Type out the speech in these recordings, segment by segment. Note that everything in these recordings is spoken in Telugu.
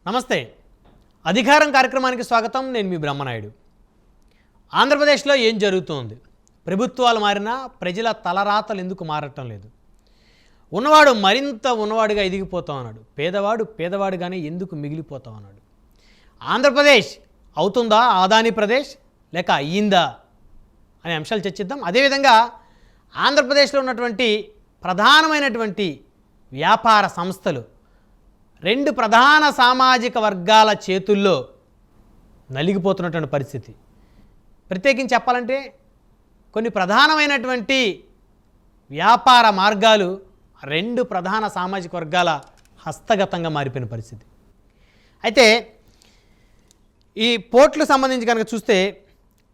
నమస్తే. అధికారం కార్యక్రమానికి స్వాగతం. నేను మీ బ్రహ్మనాయుడు. ఆంధ్రప్రదేశ్లో ఏం జరుగుతోంది? ప్రభుత్వాలు మారినా ప్రజల తలరాతలు ఎందుకు మారటం లేదు? ఉన్నవాడు మరింత ఉన్నవాడుగా ఎదిగిపోతా ఉన్నాడు, పేదవాడు పేదవాడుగానే ఎందుకు మిగిలిపోతా ఉన్నాడు? ఆంధ్రప్రదేశ్ అవుతుందా ఆదాని ప్రదేశ్, లేక అయ్యిందా అనే అంశాలు చర్చిద్దాం. అదేవిధంగా ఆంధ్రప్రదేశ్లో ఉన్నటువంటి ప్రధానమైనటువంటి వ్యాపార సంస్థలు రెండు ప్రధాన సామాజిక వర్గాల చేతుల్లో నలిగిపోతున్నటువంటి పరిస్థితి. ప్రత్యేకించి చెప్పాలంటే కొన్ని ప్రధానమైనటువంటి వ్యాపార మార్గాలు రెండు ప్రధాన సామాజిక వర్గాల హస్తగతంగా మారిపోయిన పరిస్థితి. అయితే ఈ పోర్టులకు సంబంధించి కనుక చూస్తే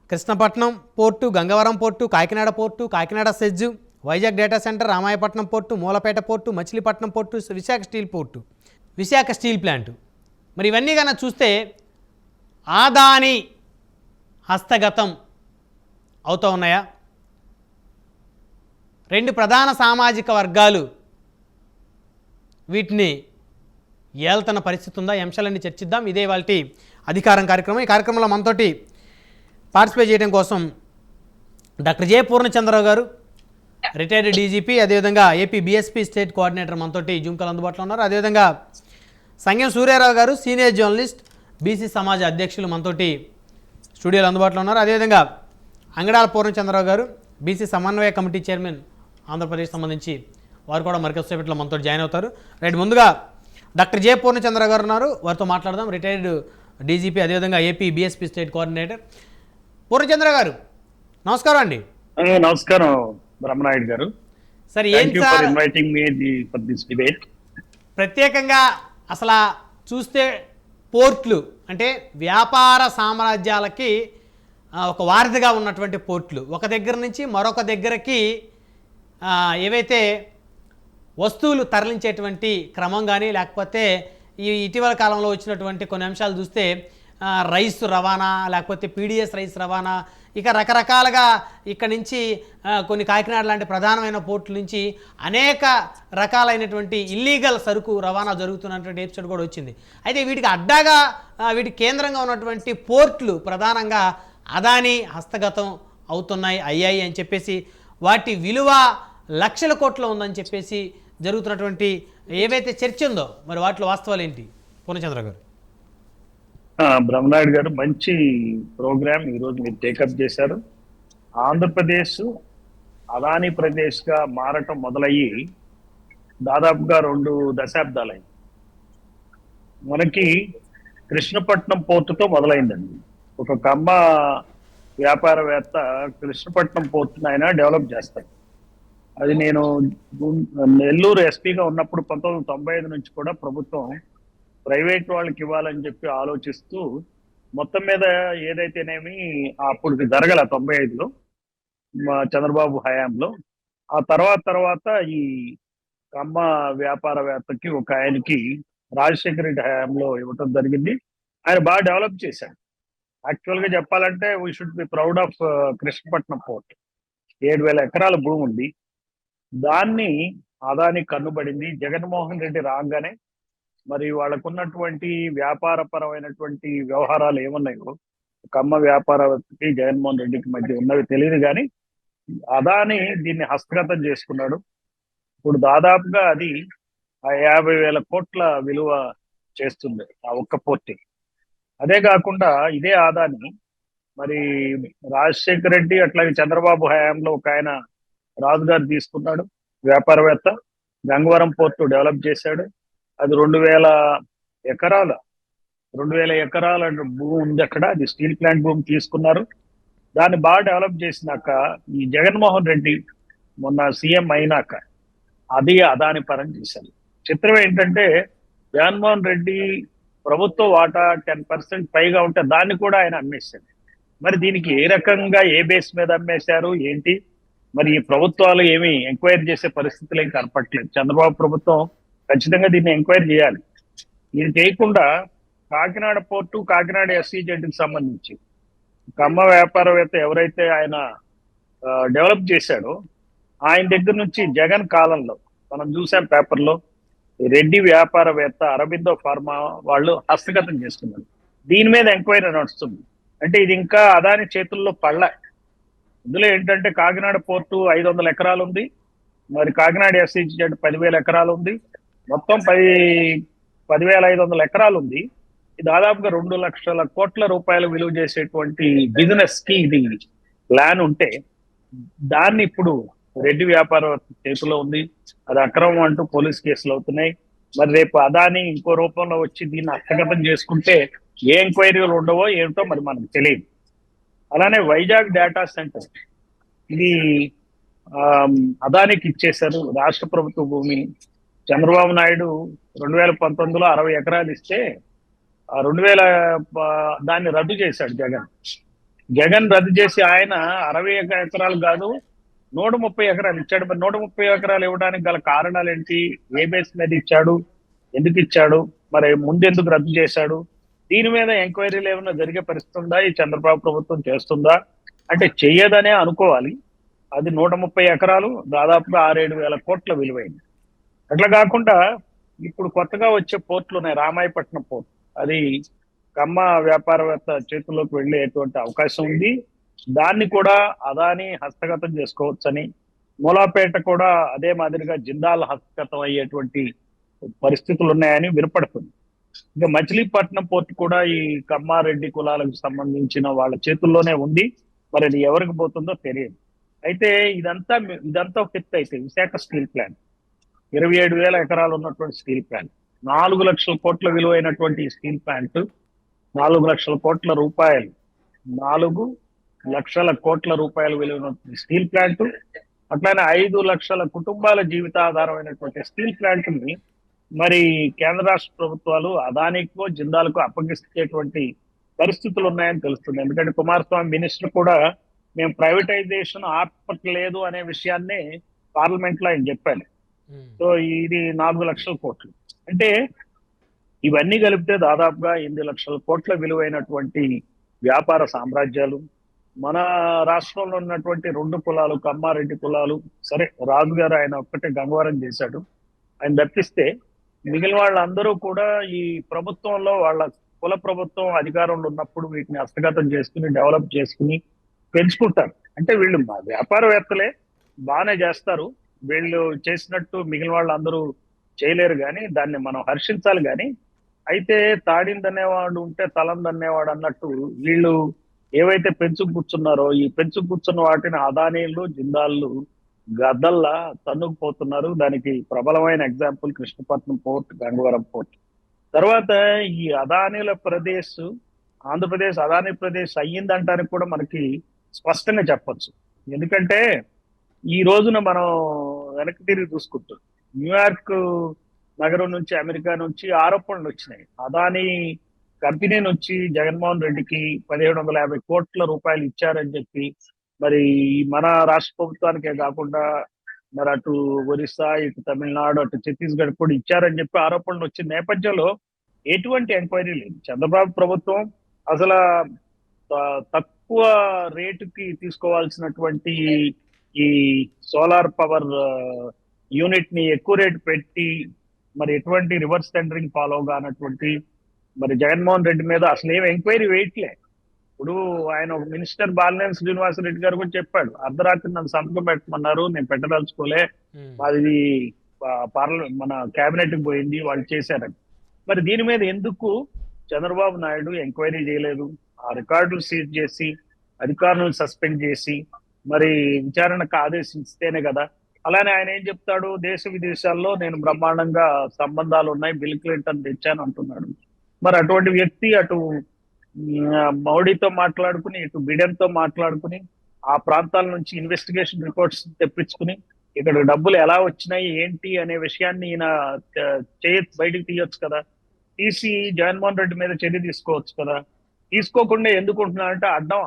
Krishnapatnam port, Gangavaram port, Kakinada port, Kakinada SEZ, Vizag data centre, Ramayapatnam port, Mulapeta port, Machilipatnam port, Visakha steel port, Visakha steel plant, మరి ఇవన్నీ కనుక చూస్తే ఆదాని హస్తగతం అవుతూ ఉన్నాయా? రెండు ప్రధాన సామాజిక వర్గాలు వీటిని ఏళ్తున్న పరిస్థితి ఉందా? ఈ అంశాలన్నీ చర్చిద్దాం. ఇదే వాళ్ళ అధికారం కార్యక్రమం. ఈ కార్యక్రమంలో మనతోటి పార్టిసిపేట్ చేయడం కోసం డాక్టర్ జె పూర్ణచంద్రరావు గారు, రిటైర్డ్ డీజీపీ, అదేవిధంగా ఏపీ బీఎస్పీ స్టేట్ కోఆర్డినేటర్ మనతోటి జూమ్ కాల్ అందుబాటులో ఉన్నారు. అదేవిధంగా సంగం సూర్యారావు గారు, సీనియర్ జర్నలిస్ట్, బీసీ సమాజ అధ్యక్షులు మనతోటి స్టూడియోలో అందుబాటులో ఉన్నారు. అదేవిధంగా అంగడాల పూర్ణచంద్రరావు గారు, బీసీ సమన్వయ కమిటీ చైర్మన్ ఆంధ్రప్రదేశ్ సంబంధించి వారు కూడా మరికొద్దిసేపట్లో మనతో జాయిన్ అవుతారు. రైట్, ముందుగా డాక్టర్ జె పూర్ణచంద్రరావు గారు ఉన్నారు, వారితో మాట్లాడదాం. రిటైర్డ్ డీజీపీ, అదేవిధంగా AP BSP state coordinator. Purnachandrarao గారు నమస్కారం అండి. నమస్కారం బ్రహ్మనాయుడు గారు. సార్, ఏం సార్ ప్రత్యేకంగా అసలు చూస్తే పోర్ట్లు అంటే వ్యాపార సామ్రాజ్యాలకి ఒక వారధిగా ఉన్నటువంటి పోర్ట్లు, ఒక దగ్గర నుంచి మరొక దగ్గరకి ఏవైతే వస్తువులు తరలించేటువంటి క్రమం కానీ, లేకపోతే ఈ ఇటీవల కాలంలో వచ్చినటువంటి కొన్ని అంశాలు చూస్తే రైస్ రవాణా, లేకపోతే పీడిఎస్ రైస్ రవాణా, ఇక రకరకాలుగా ఇక్కడ నుంచి కొన్ని కాకినాడ లాంటి ప్రధానమైన పోర్టుల నుంచి అనేక రకాలైనటువంటి ఇల్లీగల్ సరుకు రవాణా జరుగుతున్నటువంటి ఎపిసోడ్ కూడా వచ్చింది. అయితే వీటికి అడ్డాగా, వీటికి కేంద్రంగా ఉన్నటువంటి పోర్టులు ప్రధానంగా అదాని హస్తగతం అయ్యాయి అని చెప్పేసి, వాటి విలువ లక్షల కోట్ల ఉందని చెప్పేసి జరుగుతున్నటువంటి ఏవైతే చర్చ ఉందో, మరి వాటిలో వాస్తవాలు ఏంటి? పూర్ణచంద్ర గారు. బ్రహ్మనాయుడు గారు, మంచి ప్రోగ్రామ్ ఈరోజు మీరు టేకప్ చేశారు. ఆంధ్రప్రదేశ్ అదాని ప్రదేశ్ గా మారటం మొదలయ్యి దాదాపుగా 2 దశాబ్దాలైంది. మనకి కృష్ణపట్నం పోర్టుతో మొదలైందండి. ఒక కమ్మ వ్యాపారవేత్త కృష్ణపట్నం పోర్టును ఆయన డెవలప్ చేస్తాడు. అది నేను నెల్లూరు ఎస్పీగా ఉన్నప్పుడు 1995 నుంచి కూడా ప్రభుత్వం ప్రైవేట్ వాళ్ళకి ఇవ్వాలని చెప్పి ఆలోచిస్తూ మొత్తం మీద ఏదైతేనేమి అప్పుడు జరగల 95లో చంద్రబాబు హయాంలో. ఆ తర్వాత ఈ కమ్మ వ్యాపారవేత్తకి ఒక ఆయనకి రాజశేఖర రెడ్డి హయాంలో ఇవ్వటం జరిగింది. ఆయన బాగా డెవలప్ చేశాడు. యాక్చువల్ గా చెప్పాలంటే we should be proud of Krishnapatnam port. 7,000 ఎకరాల భూమి ఉంది. దాన్ని అదాని కన్నుబడింది. జగన్మోహన్ రెడ్డి రాగానే మరి వాళ్ళకున్నటువంటి వ్యాపారపరమైనటువంటి వ్యవహారాలు ఏమున్నాయో, కమ్మ వ్యాపారవేత్తకి జగన్మోహన్ రెడ్డికి మధ్య ఉన్నవి తెలియదు, కానీ అదాని దీన్ని హస్తగతం చేసుకున్నాడు. ఇప్పుడు దాదాపుగా అది 50,000 కోట్ల విలువ చేస్తుంది ఆ ఒక్క పోర్ట్. అదే కాకుండా ఇదే అదాని మరి రాజశేఖర రెడ్డి అట్లాగే చంద్రబాబు హయాంలో ఒక ఆయన రాజుగారు తీసుకున్నాడు, వ్యాపారవేత్త. గంగవరం పోర్టు డెవలప్ చేశాడు. అది 2,000 ఎకరాల భూమి ఉంది అక్కడ. అది స్టీల్ ప్లాంట్ భూమి తీసుకున్నారు. దాన్ని బాగా డెవలప్ చేసినాక ఈ జగన్మోహన్ రెడ్డి మొన్న సీఎం అయినాక అది అదాని పరం చేశారు. చిత్రం ఏంటంటే జగన్మోహన్ రెడ్డి ప్రభుత్వ వాటా 10% పైగా ఉంటే దాన్ని కూడా ఆయన అమ్మేశారు. మరి దీనికి ఏ రకంగా, ఏ బేస్ మీద అమ్మేశారు ఏంటి? మరి ఈ ప్రభుత్వాలు ఏమి ఎంక్వైరీ చేసే పరిస్థితులు ఏం కనపట్లేదు. చంద్రబాబు ప్రభుత్వం ఖచ్చితంగా దీన్ని ఎంక్వైరీ చేయాలి. ఇది చేయకుండా కాకినాడ పోర్టు, కాకినాడ ఎస్సీజెడ్కి సంబంధించి కమ్మ వ్యాపారవేత్త ఎవరైతే ఆయన డెవలప్ చేశాడో ఆయన దగ్గర నుంచి జగన్ కాలంలో మనం చూసాం పేపర్లో రెడ్డి వ్యాపారవేత్త అరబిందో ఫార్మా వాళ్ళు హస్తగతం చేస్తున్నారు. దీని మీద ఎంక్వైరీ నడుస్తుంది. అంటే ఇది ఇంకా అదాని చేతుల్లో పడలే. ఇందులో ఏంటంటే కాకినాడ పోర్టు 500 ఎకరాలు ఉంది, మరి కాకినాడ ఎస్ఈజెడ్ 10,000 ఎకరాలు ఉంది, మొత్తం 10,500 ఎకరాలు ఉంది. ఇది దాదాపుగా 2 లక్షల కోట్ల రూపాయలు విలువ చేసేటువంటి బిజినెస్ కి ఇది ప్లాన్ ఉంటే దాన్ని ఇప్పుడు రెడ్డి వ్యాపార చేతిలో ఉంది. అది అక్రమం అంటూ పోలీస్ కేసులు అవుతున్నాయి. మరి రేపు అదాని ఇంకో రూపంలో వచ్చి దీన్ని హస్తగతం చేసుకుంటే ఏ ఎంక్వైరీలు ఉండవో ఏమిటో మరి మనకు తెలియదు. అలానే వైజాగ్ డేటా సెంటర్ ఇది అదానికి ఇచ్చేశారు రాష్ట్ర ప్రభుత్వ భూమి. చంద్రబాబు నాయుడు 2019లో 60 ఎకరాలు ఇస్తే 2000 దాన్ని రద్దు చేశాడు జగన్ రద్దు చేసి ఆయన 60 ఎకరాలు కాదు 130 ఎకరాలు ఇచ్చాడు. మరి 130 ఎకరాలు ఇవ్వడానికి గల కారణాలు ఏంటి? ఏ బేస్ మీద ఇచ్చాడు, ఎందుకు ఇచ్చాడు, మరి ముందెందుకు రద్దు చేశాడు? దీని మీద ఎంక్వైరీలు ఏమైనా జరిగే పరిస్థితి ఉందా? ఈ చంద్రబాబు ప్రభుత్వం చేస్తుందా అంటే చెయ్యదనే అనుకోవాలి. అది 130 ఎకరాలు దాదాపుగా 6-7 వేల కోట్ల విలువైంది. అట్లా కాకుండా ఇప్పుడు కొత్తగా వచ్చే పోర్టులు ఉన్నాయి. రామాయపట్నం పోర్ట్ అది కమ్మ వ్యాపారవేత్త చేతుల్లోకి వెళ్ళేటువంటి అవకాశం ఉంది. దాన్ని కూడా అదాని హస్తగతం చేసుకోవచ్చని, మూలాపేట కూడా అదే మాదిరిగా జిందాల్ హస్తగతం అయ్యేటువంటి పరిస్థితులు ఉన్నాయని వినపడుతుంది. ఇంకా మచిలీపట్నం పోర్టు కూడా ఈ కమ్మారెడ్డి కులాలకు సంబంధించిన వాళ్ళ చేతుల్లోనే ఉంది. మరి అది ఎవరికి పోతుందో తెలియదు. అయితే ఇదంతా ఒక ఎత్తు. అయితే విశాఖ స్టీల్ ప్లాంట్ 27,000 ఎకరాలు ఉన్నటువంటి స్టీల్ ప్లాంట్, 4 లక్షల కోట్ల విలువైనటువంటి స్టీల్ ప్లాంట్, 4 లక్షల కోట్ల రూపాయలు, 4 లక్షల కోట్ల రూపాయలు విలువైన స్టీల్ ప్లాంట్, అట్లానే 5 లక్షల కుటుంబాల జీవితాధారమైనటువంటి స్టీల్ ప్లాంట్ ని మరి కేంద్ర రాష్ట్ర ప్రభుత్వాలు అదానికో జిందాల్కో అప్పగిస్తేటువంటి పరిస్థితులు ఉన్నాయని తెలుస్తుంది. ఎందుకంటే కుమారస్వామి మినిస్టర్ కూడా మేము ప్రైవేటైజేషన్ ఆపట్లేదు అనే విషయాన్ని పార్లమెంట్ లో ఆయన చెప్పాడు. సో ఇది 4 లక్షల కోట్లు అంటే ఇవన్నీ కలిపితే దాదాపుగా 8 లక్షల కోట్ల విలువైనటువంటి వ్యాపార సామ్రాజ్యాలు. మన రాష్ట్రంలో ఉన్నటువంటి 2 కులాలు, కమ్మారెడ్డి కులాలు, సరే రాజు గారు ఆయన ఒక్కటే గంగవరం చేశాడు, ఆయన తప్పిస్తే మిగిలిన వాళ్ళందరూ కూడా ఈ ప్రభుత్వంలో వాళ్ళ కుల ప్రభుత్వం అధికారంలో ఉన్నప్పుడు వీటిని హస్తగతం చేసుకుని డెవలప్ చేసుకుని పెంచుకుంటారు. అంటే వీళ్ళు వ్యాపారవేత్తలే బాగానే చేస్తారు, వీళ్ళు చేసినట్టు మిగిలిన వాళ్ళందరూ చేయలేరు, కానీ దాన్ని మనం హర్షించాలి. కానీ అయితే తాడిందనేవాడు ఉంటే తలందనేవాడు అన్నట్టు వీళ్ళు ఏవైతే పెంచుకు కూర్చున్నారో ఈ పెంచుకు కూర్చున్న వాటిని అదానీలు జిందాళ్ళు గద్దల్లా తన్నుకుపోతున్నారు. దానికి ప్రబలమైన example Krishnapatnam port, Gangavaram port. తర్వాత ఈ అదానీల ప్రదేశ్ ఆంధ్రప్రదేశ్ అదానీ ప్రదేశ్ అయ్యిందంటానికి కూడా మనకి స్పష్టంగా చెప్పొచ్చు. ఎందుకంటే ఈ రోజున మనం వెనక్కి తిరిగి చూసుకుంటాం, న్యూయార్క్ నగరం నుంచి అమెరికా నుంచి ఆరోపణలు వచ్చినాయి. అదానీ కంపెనీ నుంచి జగన్మోహన్ రెడ్డికి 1,750 కోట్ల రూపాయలు ఇచ్చారని చెప్పి, మరి మన రాష్ట్ర ప్రభుత్వానికే కాకుండా మరి అటు ఒరిస్సా, ఇటు తమిళనాడు, అటు ఛత్తీస్గఢ్ కూడా ఇచ్చారని చెప్పి ఆరోపణలు వచ్చిన నేపథ్యంలో ఎటువంటి ఎంక్వైరీ లేదు. చంద్రబాబు ప్రభుత్వం అసలు తక్కువ రేటుకి తీసుకోవాల్సినటువంటి ఈ సోలార్ పవర్ యూనిట్ ని ఎక్కువ రేటు పెట్టి మరి ఎటువంటి రివర్స్ టెండరింగ్ ఫాలో కానటువంటి మరి జగన్మోహన్ రెడ్డి మీద అసలు ఏం ఎంక్వైరీ వేయట్లే. ఇప్పుడు ఆయన ఒక మినిస్టర్ బాలినేని శ్రీనివాసరెడ్డి గారు కూడా చెప్పాడు, అర్ధరాత్రి నన్ను సంతకం పెట్టమన్నారు, నేను పెట్టదలుచుకోలే, అది పార్లమెంట్ మన కేబినెట్ కి పోయింది, వాళ్ళు చేశారని. మరి దీని మీద ఎందుకు చంద్రబాబు నాయుడు ఎంక్వైరీ చేయలేదు? ఆ రికార్డులు సీజ్ చేసి అధికారులను సస్పెండ్ చేసి మరి విచారణకు ఆదేశిస్తేనే కదా. అలానే ఆయన ఏం చెప్తాడు, దేశ విదేశాల్లో నేను బ్రహ్మాండంగా సంబంధాలు ఉన్నాయి, బిల్ క్లింటన్ తెచ్చాను అంటున్నాడు. మరి అటువంటి వ్యక్తి అటు మోడీతో మాట్లాడుకుని, ఇటు బిడెన్తో మాట్లాడుకుని, ఆ ప్రాంతాల నుంచి ఇన్వెస్టిగేషన్ రిపోర్ట్స్ తెప్పించుకుని ఇక్కడ డబ్బులు ఎలా వచ్చినాయి ఏంటి అనే విషయాన్ని ఈయన బయటికి తీయొచ్చు కదా, తీసి జగన్మోహన్ రెడ్డి మీద చర్య తీసుకోవచ్చు కదా. తీసుకోకుండా ఎందుకుంటున్నారంటే అడ్డం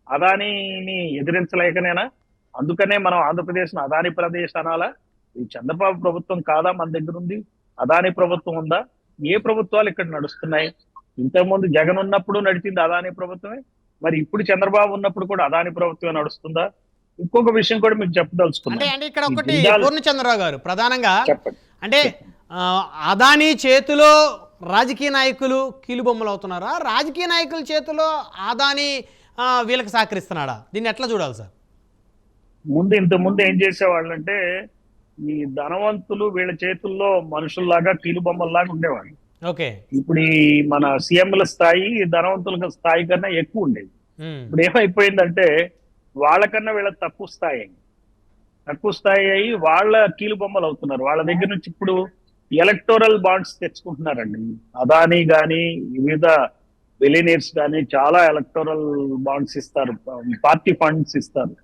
అదానీని ఎదిరించలేకనేనా? అందుకనే మనం ఆంధ్రప్రదేశ్ అదాని ప్రదేశ్ అనాలా? ఈ చంద్రబాబు ప్రభుత్వం కాదా మన దగ్గర ఉంది? అదాని ప్రభుత్వం ఉందా? ఏ ప్రభుత్వాలు ఇక్కడ నడుస్తున్నాయి? ఇంతకుముందు జగన్ ఉన్నప్పుడు నడిచింది అదాని ప్రభుత్వమే, మరి ఇప్పుడు చంద్రబాబు ఉన్నప్పుడు కూడా అదాని ప్రభుత్వమే నడుస్తుందా? ఇంకొక విషయం కూడా మీకు చెప్పదలుచుకున్నాను. అంటే ఇక్కడ ఒకటి పూర్ణచంద్రరావు గారు ప్రధానంగా చెప్పండి. అంటే అదానీ చేతిలో రాజకీయ నాయకులు కీలుబొమ్మలు అవుతున్నారా, రాజకీయ నాయకుల చేతిలో అదానీ వీళ్ళకి సహకరిస్తున్నాడా? దీన్ని ఎట్లా చూడాలి సార్? ఇంతకుముందు ఏం చేసేవాళ్ళంటే ఈ ధనవంతులు వీళ్ళ చేతుల్లో మనుషుల్లాగా కీలుబొమ్మల్లాగా ఉండేవాళ్ళు. ఓకే. ఇప్పుడు ఈ మన సీఎంల స్థాయి ధనవంతుల స్థాయి కన్నా ఎక్కువ ఉండేది. ఇప్పుడు ఏమైపోయిందంటే వాళ్ళకన్నా వీళ్ళ తక్కువ స్థాయి అయ్యి వాళ్ళ కీలుబొమ్మలు అవుతున్నారు. వాళ్ళ దగ్గర నుంచి ఇప్పుడు ఎలక్టోరల్ బాండ్స్ తెచ్చుకుంటున్నారండి. అదానీ గాని వివిధ బిలియనీర్స్ కానీ చాలా ఎలక్టోరల్ బాండ్స్ ఇస్తారు, పార్టీ ఫండ్స్ ఇస్తారు.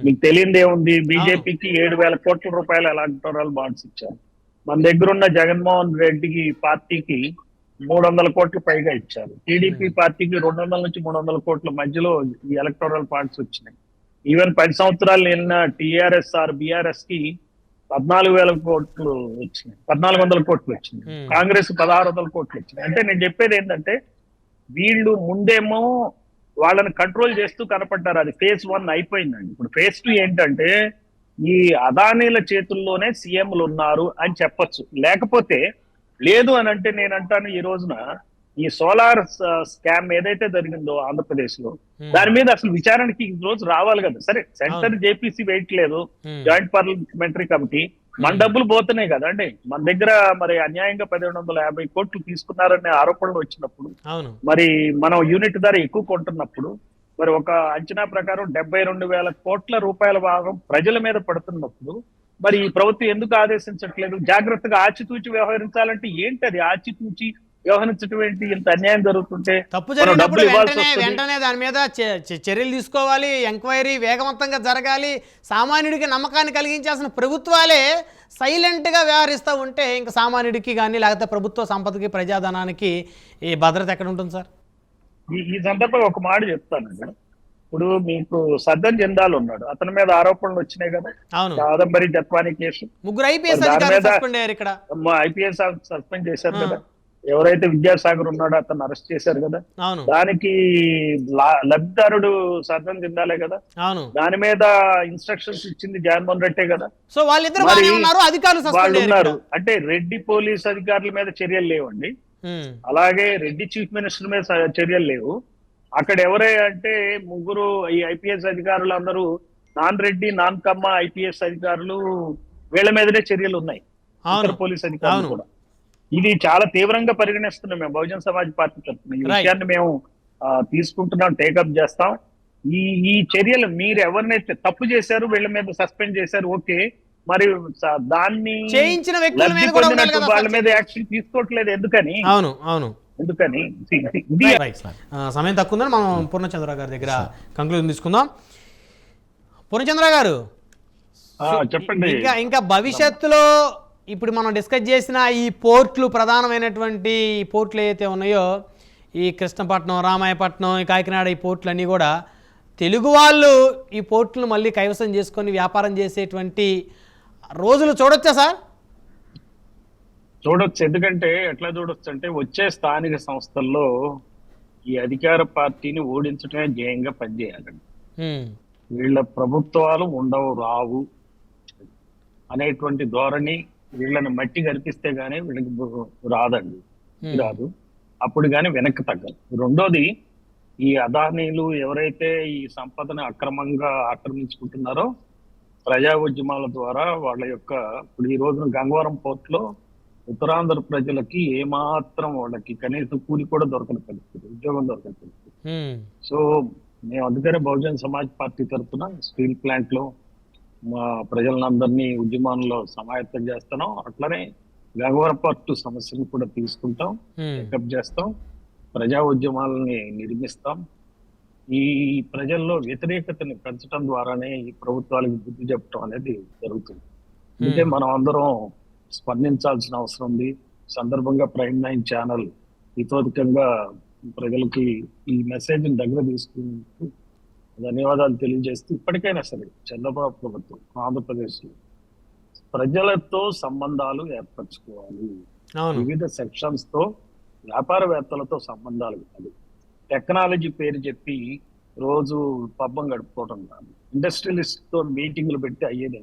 మీకు తెలియదు ఏముంది, బీజేపీకి 7,000 కోట్ల రూపాయల ఎలక్టోరల్ బాండ్స్ ఇచ్చారు. మన దగ్గర ఉన్న జగన్మోహన్ రెడ్డికి పార్టీకి 300 కోట్ల పైగా ఇచ్చారు. టీడీపీ పార్టీకి 200 నుంచి 300 కోట్ల మధ్యలో ఈ ఎలక్టోరల్ బాండ్స్ వచ్చినాయి. ఈవెన్ 10 సంవత్సరాలు వెళ్ళిన టీఆర్ఎస్ బీఆర్ఎస్ కి 14,000 కోట్లు వచ్చినాయి, 1,400 కోట్లు వచ్చినాయి. కాంగ్రెస్ 1,600 కోట్లు వచ్చినాయి. అంటే నేను చెప్పేది ఏంటంటే వీళ్ళు ముందేమో వాళ్ళని కంట్రోల్ చేస్తూ కనపడ్డారు. అది ఫేజ్ 1 అయిపోయిందండి. ఇప్పుడు ఫేజ్ 2 ఏంటంటే ఈ అదానీల చేతుల్లోనే సీఎంలు ఉన్నారు అని చెప్పొచ్చు. లేకపోతే లేదు అని అంటే నేను అంటాను, ఈ రోజున ఈ సోలార్ స్కామ్ ఏదైతే జరిగిందో ఆంధ్రప్రదేశ్ లో, దాని మీద అసలు విచారణకి ఈ రోజు రావాలి కదా. సరే, సెంటర్ జేపీసీ వేయట్లేదు, జాయింట్ పార్లమెంటరీ కమిటీ, మన డబ్బులు పోతున్నాయి కదా అండి. మన దగ్గర మరి అన్యాయంగా 1,150 కోట్లు తీసుకున్నారనే ఆరోపణలు వచ్చినప్పుడు, మరి మనం యూనిట్ ధర ఎక్కువ కొంటున్నప్పుడు, మరి ఒక అంచనా ప్రకారం 72,000 కోట్ల రూపాయల భాగం ప్రజల మీద పడుతున్నప్పుడు, మరి ఈ ప్రభుత్వం ఎందుకు ఆదేశించట్లేదు? జాగ్రత్తగా ఆచితూచి వ్యవహరించాలంటే ఏంటి అది? ఆచితూచి వ్యవహరించడం ఏంటి? ఇంత అన్యాయం జరుగుతుంటే తప్పు జరిగినప్పుడు వెంటనే దాని మీద చర్యలు తీసుకోవాలి, ఎంక్వైరీ వేగవంతంగా జరగాలి. సామాన్యుడికి నమ్మకాన్ని కలిగించాల్సిన ప్రభుత్వాలే సైలెంట్ గా వ్యవహరిస్తూ ఉంటే ఇంకా సామాన్యుడికి కానీ లేకపోతే ప్రభుత్వ సంపదకి ప్రజాధనానికి ఈ భద్రత ఎక్కడ ఉంటుంది సార్? ఈ సందర్భంగా ఒక మాట చెప్తానండి. ఇప్పుడు మీకు సద్దన్ జందాల్ ఉన్నాడు, అతని మీద ఆరోపణలు వచ్చినాయి కదా, Kadambari Jethwani case. 3 IPS suspend చేశారు కదా. ఎవరైతే విద్యాసాగర్ ఉన్నాడో అతను అరెస్ట్ చేశారు కదా. దానికి లబ్ధిదారుడు సద్దన్ జందాలే కదా. దాని మీద ఇన్స్ట్రక్షన్స్ ఇచ్చింది జగన్మోహన్ రెడ్డే కదా. సో వాళ్ళిద్దరు వాళ్ళు ఉన్నారు అంటే రెడ్డి పోలీస్ అధికారుల మీద చర్యలు లేవండి. అలాగే రెడ్డి చీఫ్ మినిస్టర్ మీద చర్యలు లేవు. అక్కడ ఎవరే అంటే 3 ఈ ఐపీఎస్ అధికారులు అందరూ నాన్ రెడ్డి నాన్ కమ్మ ఐపీఎస్ అధికారులు, వీళ్ళ మీదనే చర్యలు ఉన్నాయి, ఇతర పోలీస్ అధికారులు కూడా. ఇది చాలా తీవ్రంగా పరిగణిస్తున్నాం మేము బహుజన సమాజ్ పార్టీ తరఫున. ఈ విషయాన్ని మేము తీసుకుంటున్నాం, టేకప్ చేస్తాం. ఈ చర్యలు మీరు ఎవరినైతే తప్పు చేశారు వీళ్ళ మీద సస్పెండ్ చేశారు, ఓకే, మరి దాన్ని చేయించిన వాళ్ళ మీద యాక్షన్ తీసుకోవట్లేదు ఎందుకని? ఎందుకని? సమయం తక్కువ ఉందని మనం పూర్ణచంద్ర గారి దగ్గర కంక్లూజన్ తీసుకుందాం. పూర్ణచంద్ర గారు చెప్పండి. ఇంకా భవిష్యత్తులో ఇప్పుడు మనం డిస్కస్ చేసిన ఈ పోర్ట్లు, ప్రధానమైనటువంటి ఈ పోర్ట్లు ఏవైతే ఉన్నాయో, ఈ కృష్ణపట్నం, రామాయపట్నం, ఈ కాకినాడ, ఈ పోర్ట్లు అన్నీ కూడా తెలుగు వాళ్ళు ఈ పోర్ట్లను మళ్ళీ కైవసం చేసుకొని వ్యాపారం చేసేటువంటి రోజులు చూడొచ్చా సార్? చూడొచ్చు. ఎందుకంటే ఎట్లా చూడొచ్చు అంటే వచ్చే స్థానిక సంస్థల్లో ఈ అధికార పార్టీని ఓడించడమే ధ్యేయంగా పనిచేయాలండి. వీళ్ళ ప్రభుత్వాలు ఉండవు, రావు అనేటువంటి ధోరణి, వీళ్ళని మట్టి కనిపిస్తే గానీ వీళ్ళకి రాదండి, రాదు. అప్పుడు కానీ వెనక్కి తగ్గదు. రెండోది, ఈ అదానీలు ఎవరైతే ఈ సంపదను అక్రమంగా ఆక్రమించుకుంటున్నారో ప్రజా ఉద్యమాల ద్వారా వాళ్ళ యొక్క, ఇప్పుడు ఈ రోజున గంగవరం పోర్ట్ లో ఉత్తరాంధ్ర ప్రజలకి ఏమాత్రం వాళ్ళకి కనీసం కూలి కూడా దొరకని పరిస్థితి, ఉద్యోగం దొరకని పరిస్థితి. సో మేము అందుకనే బహుజన సమాజ్ పార్టీ తరఫున స్టీల్ ప్లాంట్ లో మా ప్రజలందరినీ ఉద్యమాల్లో సమాయత్తం చేస్తున్నాం. అట్లనే గంగవరం పోర్టు సమస్యను కూడా తీసుకుంటాం, పికప్ చేస్తాం, ప్రజా ఉద్యమాలని నిర్మిస్తాం. ఈ ప్రజల్లో వ్యతిరేకతని పెంచడం ద్వారానే ఈ ప్రభుత్వాలకు బుద్ధి చెప్పడం అనేది జరుగుతుంది. అంటే మనం అందరం స్పందించాల్సిన అవసరం ఉంది. సందర్భంగా ప్రైమ్ 9 ఛానల్ హితోధికంగా ప్రజలకి ఈ మెసేజ్ దగ్గర తీసుకుంటూ ధన్యవాదాలు తెలియజేస్తూ, ఇప్పటికైనా సరే చంద్రబాబు ప్రభుత్వం ఆంధ్రప్రదేశ్ లో ప్రజలతో సంబంధాలు ఏర్పరచుకోవాలి. వివిధ సెక్షన్స్ తో, వ్యాపారవేత్తలతో సంబంధాలు కాదు, టెక్నాలజీ పేరు చెప్పి రోజు పబ్బం గడుపుకోవడం కాదు, ఇండస్ట్రియలిస్ట్ తో మీటింగ్లు పెట్టి అయ్యేది.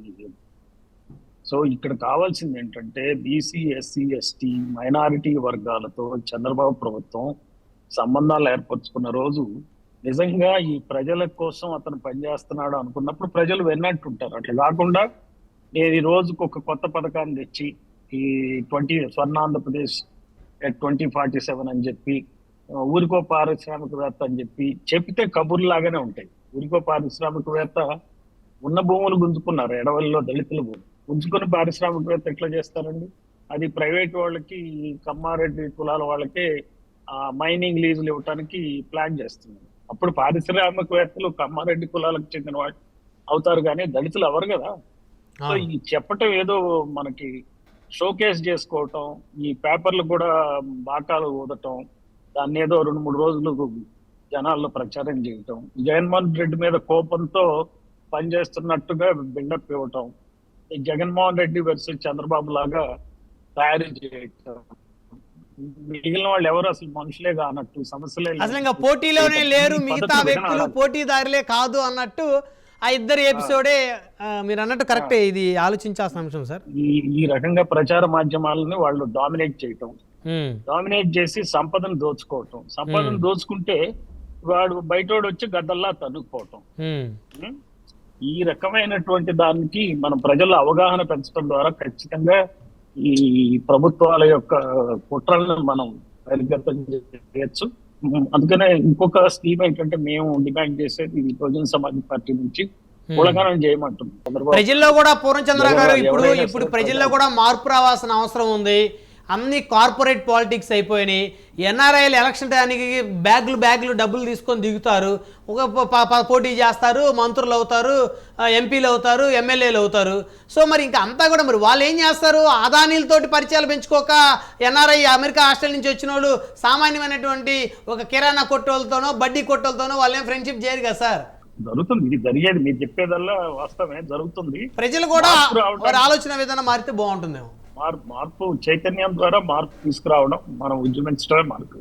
సో ఇక్కడ కావాల్సింది ఏంటంటే బీసీ, ఎస్సీ, ఎస్టీ, మైనారిటీ వర్గాలతో చంద్రబాబు ప్రభుత్వం సంబంధాలు ఏర్పరచుకున్న రోజు నిజంగా ఈ ప్రజల కోసం అతను పనిచేస్తున్నాడు అనుకున్నప్పుడు ప్రజలు విన్నట్టుంటారు. అట్లా కాకుండా నేను ఈ రోజుకు ఒక కొత్త పథకాన్ని తెచ్చి ఈ స్వర్ణాంధ్రప్రదేశ్ 2047 అని చెప్పి ఊరికో పారిశ్రామికవేత్త అని చెప్పి చెప్తే కబుర్లాగానే ఉంటాయి. ఊరికో పారిశ్రామికవేత్త ఉన్న భూములు గుంజుకున్నారు, ఎడవల్లో దళితుల భూములు గుంజుకుని పారిశ్రామికవేత్త ఎట్లా చేస్తారండి? అది ప్రైవేట్ వాళ్ళకి, కమ్మారెడ్డి కులాల వాళ్ళకే మైనింగ్ లీజులు ఇవ్వటానికి ప్లాన్ చేస్తున్నారు. అప్పుడు పారిశ్రామికవేత్తలు కమ్మారెడ్డి కులాలకు చెందిన వాళ్ళు అవుతారు, కానీ దళితులు ఎవరు కదా. సో ఈ చెప్పటం ఏదో మనకి షోకేస్ చేసుకోవటం, ఈ పేపర్లు కూడా బాకాలు ఊదటం, దాన్ని ఏదో 2-3 రోజులు జనాల్లో ప్రచారం చేయటం, జగన్మోహన్ రెడ్డి మీద కోపంతో పనిచేస్తున్నట్టుగా బిల్డప్ ఇవ్వటం, ఈ జగన్మోహన్ రెడ్డి వర్సెస్ చంద్రబాబు లాగా తయారు చేయటం, మిగిలిన వాళ్ళు ఎవరు అసలు మనుషులే కానట్టు, సమస్యలే అసలు ఇంకా పోటీలోనే లేరు, మిగతా వ్యక్తులు పోటీదారులే కాదు అన్నట్టు ఆ ఇద్దరు ఎపిసోడే మీరు అన్నట్టు కరెక్టే. ఇది ఆలోచించాల్సిన అంశం సార్. ఈ రకంగా ప్రచార మాధ్యమాలని వాళ్ళు డామినేట్ చేయటం, డామినేట్ చేసి సంపదను దోచుకోవటం, సంపదను దోచుకుంటే వాడు బయటోడు వచ్చి గద్దల్లా తన్నుకుపోవటం. ఈ రకమైనటువంటి దానికి మనం ప్రజల అవగాహన పెంచడం ద్వారా ఖచ్చితంగా ఈ ప్రభుత్వాల యొక్క కుట్రలను మనం బహిర్గతం చేయొచ్చు. అందుకనే ఇంకొక స్కీమ్ ఏంటంటే మేము డిమాండ్ చేసేది ఈ బహుజన సమాజ్ పార్టీ నుంచి కులగణన చేయమంటున్నాం. ప్రజల్లో కూడా పూర్ణచంద్ర గారు ఇప్పుడు ప్రజల్లో కూడా మార్పు రావాల్సిన అవసరం ఉంది. అన్ని కార్పొరేట్ పాలిటిక్స్ అయిపోయినాయి. ఎన్ఆర్ఐలు ఎలక్షన్ టైంకి బ్యాగులు డబ్బులు తీసుకొని దిగుతారు, ఒక పోటీ చేస్తారు, మంత్రులు అవుతారు, ఎంపీలు అవుతారు, ఎమ్మెల్యేలు అవుతారు. సో మరి ఇంకా అంతా కూడా మరి వాళ్ళు ఏం చేస్తారు? అదానీలతోటి పరిచయాలు పెంచుకోక ఎన్ఆర్ఐ అమెరికా హాస్టల్ నుంచి వచ్చిన వాళ్ళు సామాన్యమైనటువంటి ఒక కిరాణా కొట్టోళ్ళతోనో బడ్డీ కొట్టోళ్ళతోనో వాళ్ళేం ఫ్రెండ్షిప్ చేయరు కదా సార్. జరుగుతుంది, ఇది జరిగేది, మీరు చెప్పేదల్లా వాస్తవమే జరుగుతుంది. ప్రజలు కూడా వారి ఆలోచన విధానం మారితే బాగుంటుందేమో. మార్పు చైతన్యం ద్వారా మార్పు తీసుకురావడం, మనం ఉద్యమించడమే మార్పు.